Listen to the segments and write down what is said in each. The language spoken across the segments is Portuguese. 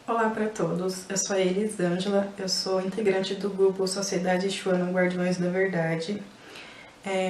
Olá para todos, eu sou a Elisângela, eu sou integrante do grupo Sociedade Chuana Guardiões da Verdade.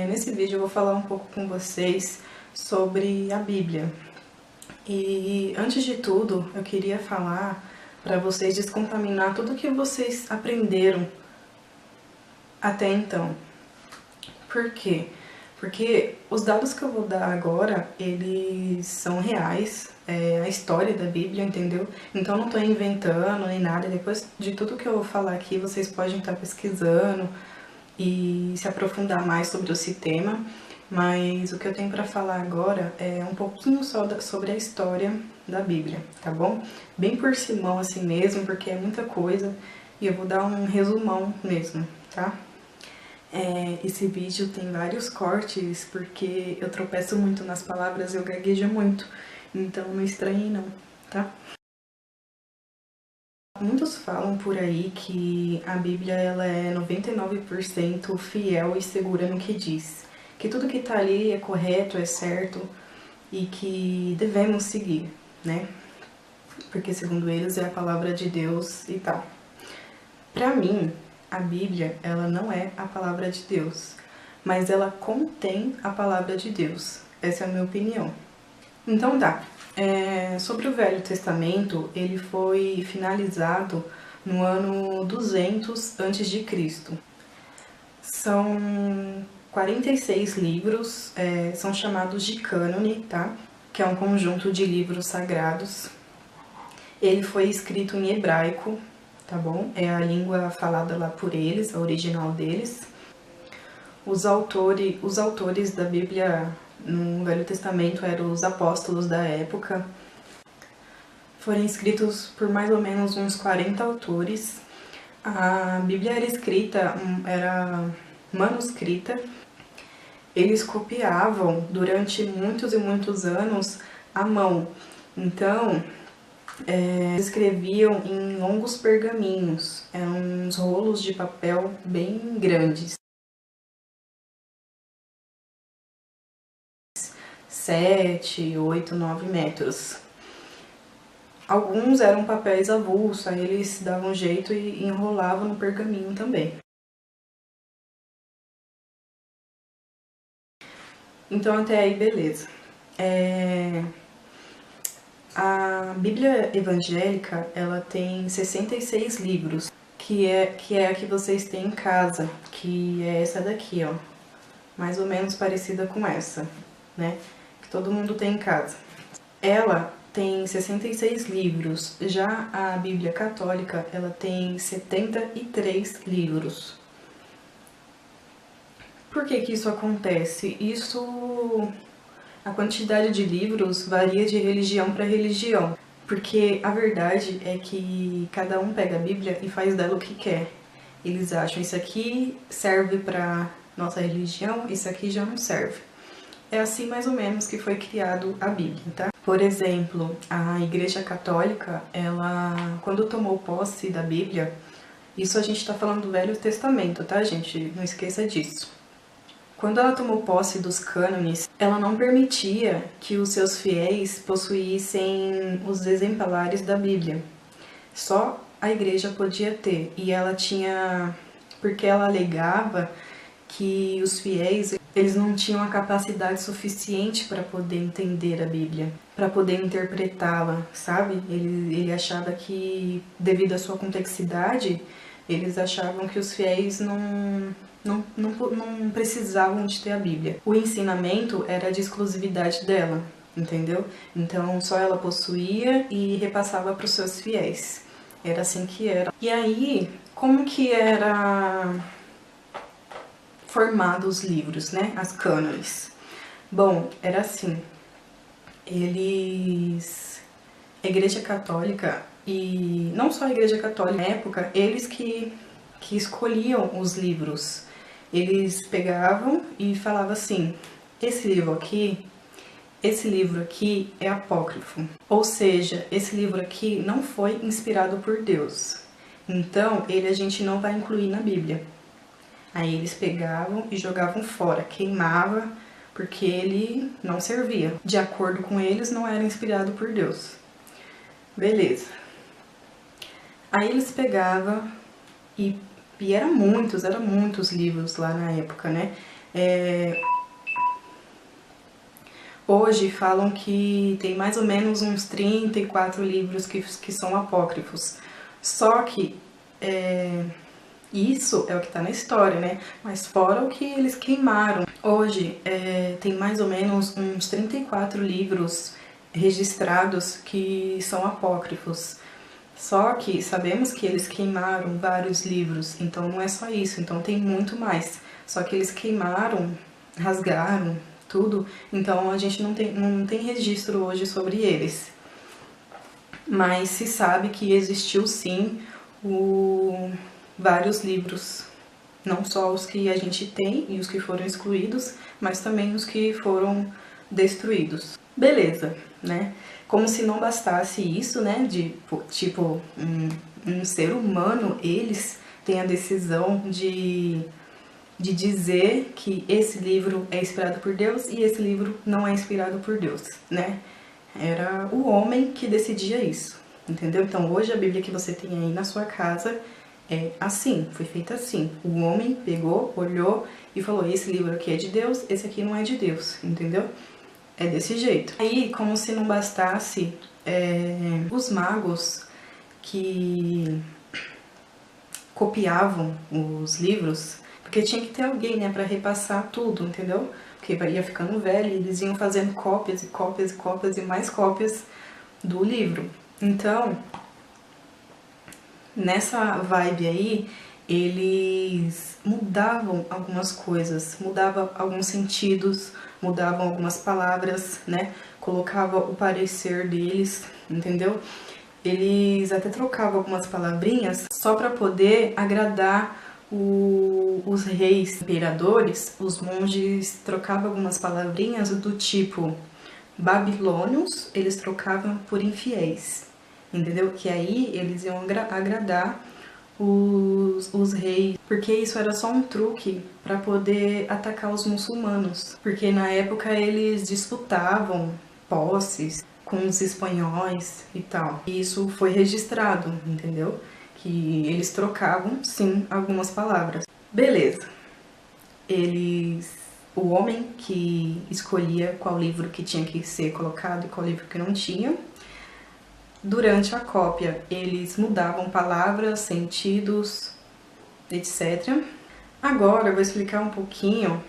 Nesse vídeo eu vou falar um pouco com vocês sobre a Bíblia. E antes de tudo, eu queria falar para vocês descontaminar tudo que vocês aprenderam até então. Por quê? Porque os dados que eu vou dar agora, eles são reais, a história da Bíblia, entendeu? Então não estou inventando nem nada, depois de tudo que eu vou falar aqui, vocês podem estar pesquisando e se aprofundar mais sobre esse tema, mas o que eu tenho para falar agora é um pouquinho só sobre a história da Bíblia, tá bom? Bem por cima assim mesmo, porque é muita coisa, e eu vou dar um resumão mesmo, tá? Esse vídeo tem vários cortes, porque eu tropeço muito nas palavras e eu gaguejo muito, então não estranhe não, tá? Muitos falam por aí que a Bíblia ela é 99% fiel e segura no que diz, que tudo que tá ali é correto, é certo e que devemos seguir, né? Porque segundo eles é a palavra de Deus e tal. Pra mim, a Bíblia, ela não é a palavra de Deus, mas ela contém a palavra de Deus. Essa é a minha opinião. Então sobre o Velho Testamento, ele foi finalizado no ano 200 a.C. São 46 livros, são chamados de cânone, tá? Que é um conjunto de livros sagrados. Ele foi escrito em hebraico, tá bom? É a língua falada lá por eles, a original deles. Os autores da Bíblia no Velho Testamento eram os apóstolos da época. Foram escritos por mais ou menos uns 40 autores. A Bíblia era manuscrita. Eles copiavam durante muitos e muitos anos à mão. Então, escreviam em longos pergaminhos, eram uns rolos de papel bem grandes, 7, 8, 9 metros. Alguns eram papéis avulsos, aí eles davam jeito e enrolavam no pergaminho também. Então até aí beleza. A Bíblia evangélica, ela tem 66 livros, que é a que vocês têm em casa, que é essa daqui, ó, mais ou menos parecida com essa, né, que todo mundo tem em casa. Ela tem 66 livros, já a Bíblia católica, ela tem 73 livros. Por que que isso acontece? A quantidade de livros varia de religião para religião, porque a verdade é que cada um pega a Bíblia e faz dela o que quer. Eles acham isso aqui serve para nossa religião, isso aqui já não serve. É assim mais ou menos que foi criado a Bíblia, tá? Por exemplo, a Igreja Católica, ela, quando tomou posse da Bíblia, isso a gente está falando do Velho Testamento, tá, gente? Não esqueça disso. Quando ela tomou posse dos cânones, ela não permitia que os seus fiéis possuíssem os exemplares da Bíblia. Só a igreja podia ter, e ela tinha, porque ela alegava que os fiéis, eles não tinham a capacidade suficiente para poder entender a Bíblia, para poder interpretá-la, sabe? Ele achava que, devido à sua complexidade, eles achavam que os fiéis não precisavam de ter a Bíblia. O ensinamento era de exclusividade dela, entendeu? Então só ela possuía e repassava para os seus fiéis. Era assim que era. E aí, como que era formado os livros, né? As cânones. Bom, era assim. A Igreja Católica, e não só a Igreja Católica, na época, eles que escolhiam os livros. Eles pegavam e falavam assim, esse livro aqui é apócrifo. Ou seja, esse livro aqui não foi inspirado por Deus. Então, a gente não vai incluir na Bíblia. Aí eles pegavam e jogavam fora, queimava, porque ele não servia. De acordo com eles, não era inspirado por Deus. Beleza. Aí eles pegavam e eram muitos livros lá na época, né? Hoje falam que tem mais ou menos uns 34 livros que são apócrifos. Só que isso é o que está na história, né? Mas fora o que eles queimaram. Hoje tem mais ou menos uns 34 livros registrados que são apócrifos. Só que sabemos que eles queimaram vários livros, então não é só isso, então tem muito mais. Só que eles queimaram, rasgaram tudo, então a gente não tem registro hoje sobre eles. Mas se sabe que existiu sim vários livros, não só os que a gente tem e os que foram excluídos, mas também os que foram destruídos. Beleza, né? Como se não bastasse isso, né? De tipo, um ser humano, eles têm a decisão de dizer que esse livro é inspirado por Deus e esse livro não é inspirado por Deus, né? Era o homem que decidia isso, entendeu? Então hoje a Bíblia que você tem aí na sua casa é assim, foi feita assim. O homem pegou, olhou e falou, esse livro aqui é de Deus, esse aqui não é de Deus, entendeu? É desse jeito. Aí, como se não bastasse, os magos que copiavam os livros, porque tinha que ter alguém, né, para repassar tudo, entendeu? Porque ia ficando velho e eles iam fazendo cópias e cópias e cópias e mais cópias do livro. Então, nessa vibe aí, eles mudavam algumas coisas, mudavam alguns sentidos, mudavam algumas palavras, né? Colocava o parecer deles, entendeu? Eles até trocavam algumas palavrinhas só para poder agradar os reis, imperadores. Os monges trocavam algumas palavrinhas do tipo babilônios, eles trocavam por infiéis, entendeu? Que aí eles iam agradar os reis, porque isso era só um truque para poder atacar os muçulmanos, porque na época eles disputavam posses com os espanhóis e tal. E isso foi registrado, entendeu? Que eles trocavam, sim, algumas palavras. Beleza. O homem que escolhia qual livro que tinha que ser colocado e qual livro que não tinha. Durante a cópia, eles mudavam palavras, sentidos, etc. Agora eu vou explicar um pouquinho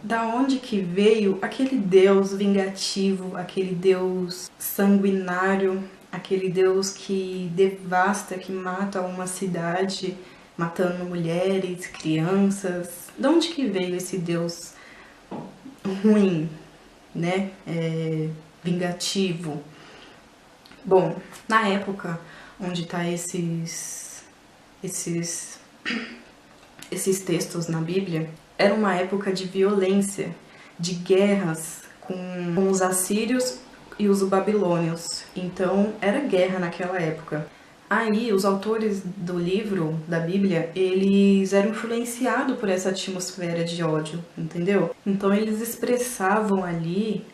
da onde que veio aquele Deus vingativo, aquele Deus sanguinário, aquele Deus que devasta, que mata uma cidade, matando mulheres, crianças. De onde que veio esse Deus ruim, né? Vingativo. Bom, na época onde tá esses textos na Bíblia, era uma época de violência, de guerras com os assírios e os babilônios. Então, era guerra naquela época. Aí, os autores do livro, da Bíblia, eles eram influenciados por essa atmosfera de ódio, entendeu? Então, eles expressavam ali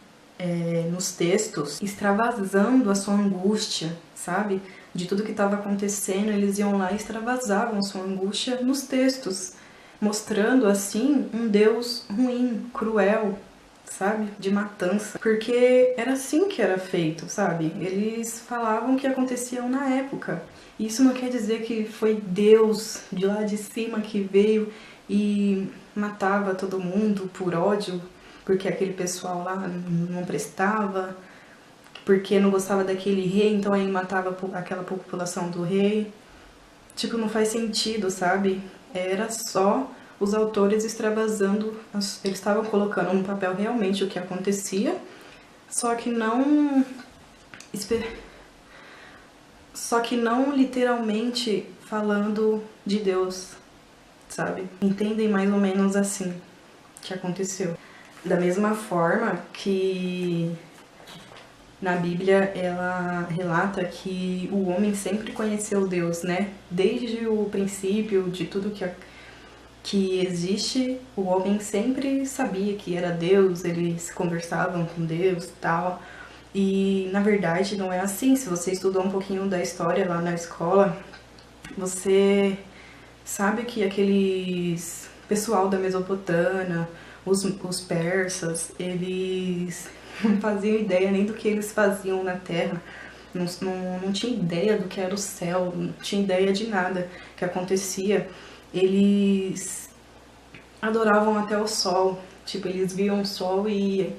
nos textos, extravasando a sua angústia, sabe? De tudo que estava acontecendo, eles iam lá e extravasavam sua angústia nos textos, mostrando assim um Deus ruim, cruel, sabe? De matança. Porque era assim que era feito, sabe? Eles falavam que aconteciam na época. Isso não quer dizer que foi Deus de lá de cima que veio e matava todo mundo por ódio, porque aquele pessoal lá não prestava, porque não gostava daquele rei, então aí matava aquela população do rei. Tipo, não faz sentido, sabe? Era só os autores extravasando, eles estavam colocando no papel realmente o que acontecia, só que não literalmente falando de Deus, sabe? Entendem mais ou menos assim que aconteceu. Da mesma forma que na Bíblia ela relata que o homem sempre conheceu Deus, né? Desde o princípio de tudo que existe, o homem sempre sabia que era Deus, eles conversavam com Deus e tal. E na verdade não é assim. Se você estudou um pouquinho da história lá na escola, você sabe que aqueles pessoal da Mesopotâmia, os persas, eles não faziam ideia nem do que eles faziam na Terra. Não tinha ideia do que era o céu, não tinha ideia de nada que acontecia. Eles adoravam até o sol. Tipo, eles viam o sol e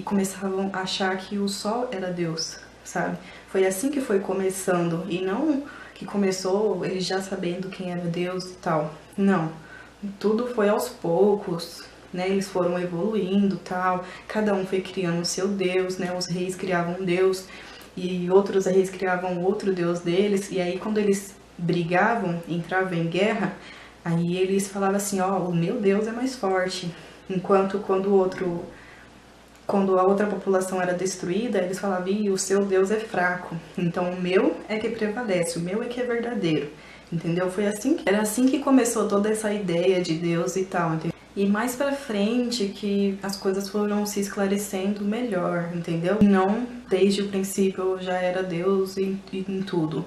começavam a achar que o sol era Deus, sabe? Foi assim que foi começando. E não que começou eles já sabendo quem era Deus e tal. Não. Tudo foi aos poucos, né? Eles foram evoluindo e tal. Cada um foi criando o seu Deus, né? Os reis criavam um Deus e outros reis criavam outro Deus deles. E aí quando eles brigavam, entravam em guerra, aí eles falavam assim, ó, o meu Deus é mais forte. Enquanto quando a outra população era destruída, eles falavam, ih, o seu Deus é fraco. Então o meu é que prevalece, o meu é que é verdadeiro. Entendeu? Foi assim era assim que começou toda essa ideia de Deus e tal, entendeu? E mais pra frente que as coisas foram se esclarecendo melhor, entendeu? E não desde o princípio já era Deus em tudo.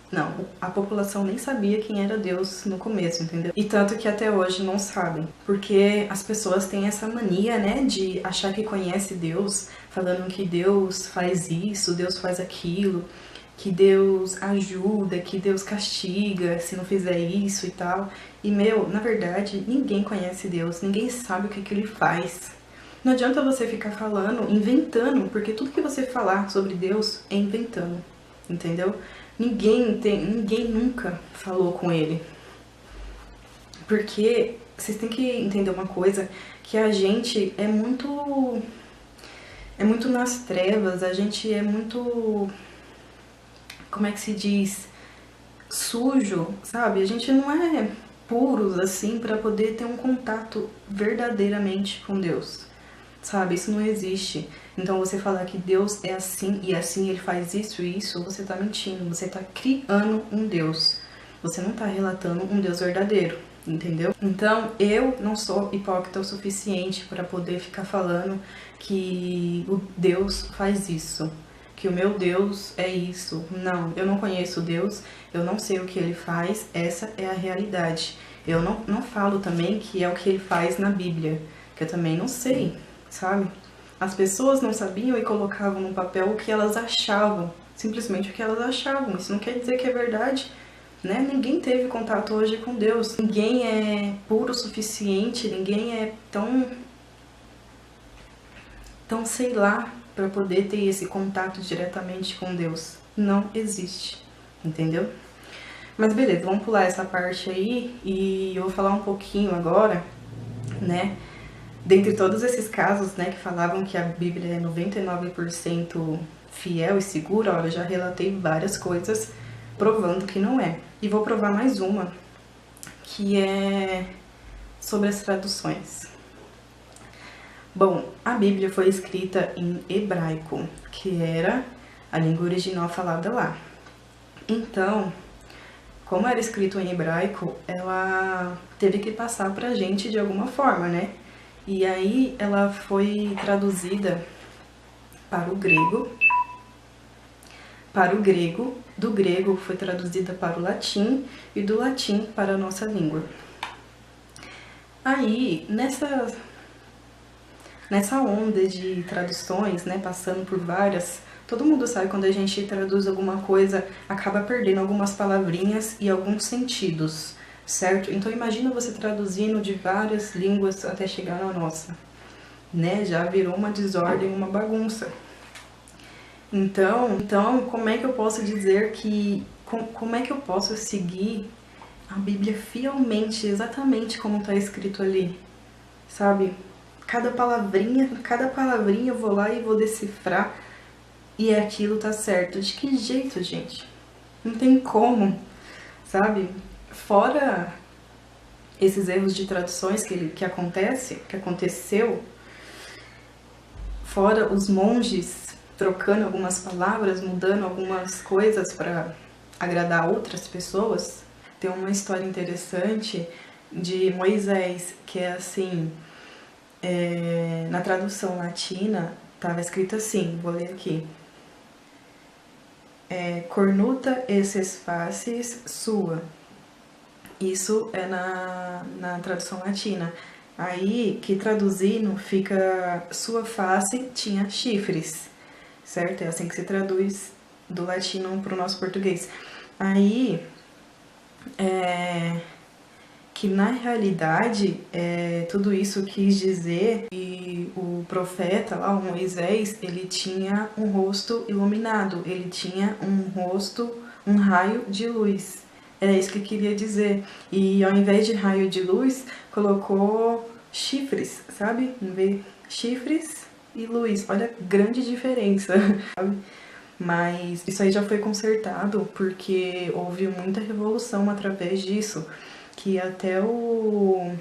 Não, a população nem sabia quem era Deus no começo, entendeu? E tanto que até hoje não sabem. Porque as pessoas têm essa mania, né, de achar que conhece Deus, falando que Deus faz isso, Deus faz aquilo, que Deus ajuda, que Deus castiga se não fizer isso e tal. E, meu, na verdade, ninguém conhece Deus, ninguém sabe o que ele faz. Não adianta você ficar falando, inventando, porque tudo que você falar sobre Deus é inventando, entendeu? Ninguém nunca falou com ele. Porque vocês têm que entender uma coisa, que a gente é muito nas trevas, a gente é muito, como é que se diz, sujo, sabe? A gente não é puros assim para poder ter um contato verdadeiramente com Deus, sabe? Isso não existe. Então você falar que Deus é assim e assim ele faz isso e isso, você tá mentindo, você tá criando um Deus. Você não tá relatando um Deus verdadeiro, entendeu? Então eu não sou hipócrita o suficiente para poder ficar falando que o Deus faz isso, que o meu Deus é isso. Não, eu não conheço Deus, eu não sei o que ele faz, essa é a realidade. Eu não falo também que é o que ele faz na Bíblia, que eu também não sei, sabe? As pessoas não sabiam e colocavam no papel o que elas achavam, simplesmente o que elas achavam. Isso não quer dizer que é verdade, né? Ninguém teve contato hoje com Deus, ninguém é puro o suficiente, ninguém é tão sei lá, para poder ter esse contato diretamente com Deus. Não existe, entendeu? Mas beleza, vamos pular essa parte aí e eu vou falar um pouquinho agora, né? Dentre todos esses casos, né, que falavam que a Bíblia é 99% fiel e segura, olha, eu já relatei várias coisas provando que não é. E vou provar mais uma, que é sobre as traduções. Bom, a Bíblia foi escrita em hebraico, que era a língua original falada lá. Então, como era escrito em hebraico, ela teve que passar pra gente de alguma forma, né? E aí ela foi traduzida para o grego, do grego foi traduzida para o latim e do latim para a nossa língua. Aí, nessa onda de traduções, né, passando por várias, todo mundo sabe quando a gente traduz alguma coisa, acaba perdendo algumas palavrinhas e alguns sentidos, certo? Então imagina você traduzindo de várias línguas até chegar na nossa, né? Já virou uma desordem, uma bagunça. Então, como é que eu posso dizer que, como é que eu posso seguir a Bíblia fielmente, exatamente como está escrito ali, sabe? Cada palavrinha eu vou lá e vou decifrar e aquilo tá certo. De que jeito, gente? Não tem como, sabe? Fora esses erros de traduções que aconteceu, fora os monges trocando algumas palavras, mudando algumas coisas para agradar outras pessoas, tem uma história interessante de Moisés, que é assim, na tradução latina estava escrito assim, vou ler aqui: cornuta esses facies sua. Isso é na tradução latina. Aí, que traduzindo, fica sua face tinha chifres, certo? É assim que se traduz do latino para o nosso português. Aí, que na realidade, tudo isso quis dizer que o profeta lá, o Moisés, ele tinha um rosto iluminado, ele tinha um rosto, um raio de luz. Era isso que queria dizer. E ao invés de raio de luz, colocou chifres, sabe? Chifres e luz. Olha a grande diferença, sabe? Mas isso aí já foi consertado porque houve muita revolução através disso. Que até o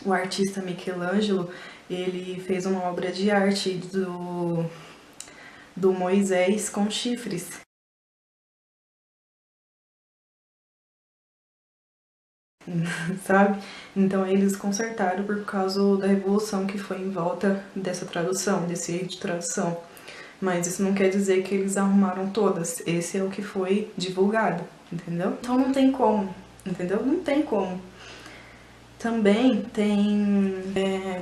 artista Michelangelo, ele fez uma obra de arte do Moisés com chifres. Sabe? Então eles consertaram por causa da revolução que foi em volta dessa tradução, desse erro de tradução. Mas isso não quer dizer que eles arrumaram todas. Esse é o que foi divulgado, entendeu? Então não tem como, entendeu? Não tem como. Também tem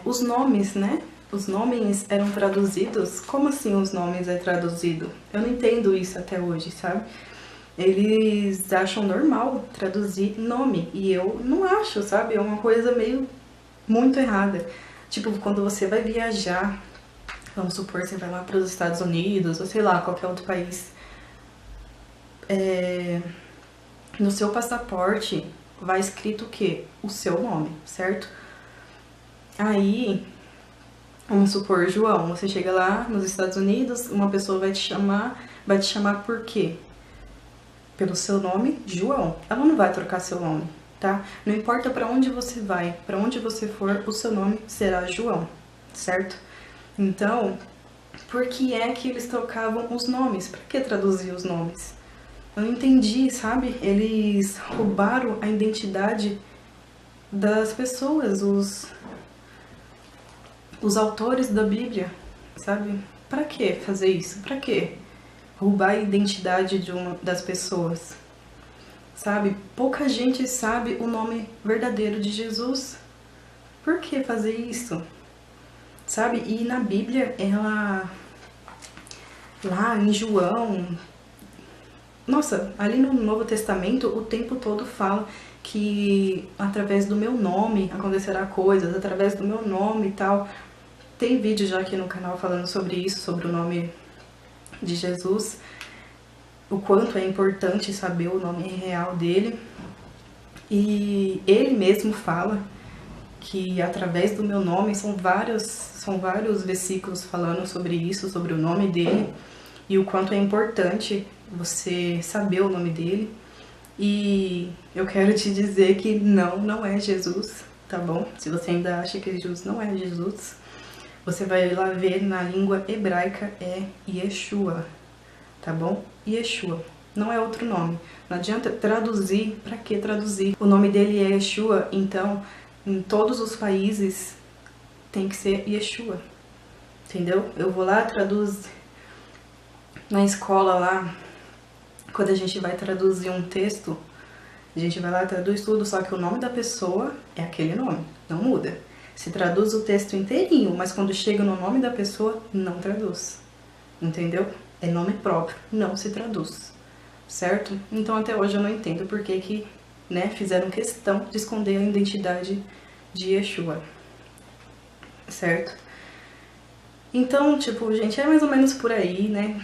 os nomes, né? Os nomes eram traduzidos. Como assim os nomes é traduzido? Eu não entendo isso até hoje, sabe? Eles acham normal traduzir nome, e eu não acho, sabe? É uma coisa meio muito errada. Tipo, quando você vai viajar, vamos supor, você vai lá para os Estados Unidos, ou sei lá, qualquer outro país, no seu passaporte vai escrito o quê? O seu nome, certo? Aí, vamos supor, João, você chega lá nos Estados Unidos, uma pessoa vai te chamar por quê? Pelo seu nome, João. Ela não vai trocar seu nome, tá? Não importa para onde você vai, para onde você for, o seu nome será João, certo? Então, por que é que eles trocavam os nomes? Para que traduzir os nomes? Eu não entendi, sabe? Eles roubaram a identidade das pessoas, os autores da Bíblia, sabe? Para que fazer isso? Para que roubar a identidade das pessoas? Sabe? Pouca gente sabe o nome verdadeiro de Jesus. Por que fazer isso? Sabe? E na Bíblia, lá em João, nossa, ali no Novo Testamento, o tempo todo fala que através do meu nome acontecerá coisas, através do meu nome e tal. Tem vídeo já aqui no canal falando sobre isso, sobre o nome de Jesus, o quanto é importante saber o nome real dele. E ele mesmo fala que através do meu nome são vários versículos falando sobre isso, sobre o nome dele, e o quanto é importante você saber o nome dele. E eu quero te dizer que não é Jesus, tá bom? Se você ainda acha que Jesus não é Jesus, você vai lá ver na língua hebraica é Yeshua, tá bom? Yeshua, não é outro nome. Não adianta traduzir, pra que traduzir? O nome dele é Yeshua, então em todos os países tem que ser Yeshua, entendeu? Eu vou lá, traduzo na escola lá, quando a gente vai traduzir um texto, a gente vai lá e traduz tudo, só que o nome da pessoa é aquele nome, não muda. Se traduz o texto inteirinho, mas quando chega no nome da pessoa, não traduz, entendeu? É nome próprio, não se traduz, certo? Então até hoje eu não entendo por que né, fizeram questão de esconder a identidade de Yeshua, certo? Então, tipo, gente, é mais ou menos por aí, né?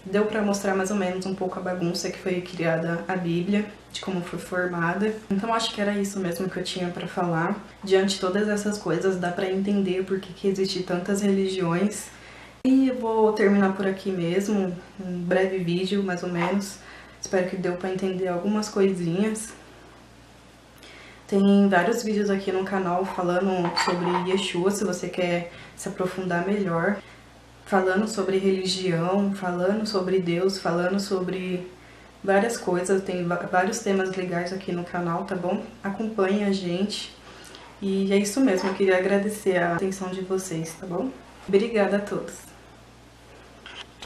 Deu pra mostrar mais ou menos um pouco a bagunça que foi criada a Bíblia, de como foi formada. Então acho que era isso mesmo que eu tinha pra falar. Diante de todas essas coisas, dá pra entender por que existem tantas religiões. E eu vou terminar por aqui mesmo, um breve vídeo, mais ou menos. Espero que deu pra entender algumas coisinhas. Tem vários vídeos aqui no canal falando sobre Yeshua, se você quer se aprofundar melhor. Falando sobre religião, falando sobre Deus, falando sobre várias coisas. Tem vários temas legais aqui no canal, tá bom? Acompanhe a gente. E é isso mesmo, eu queria agradecer a atenção de vocês, tá bom? Obrigada a todos.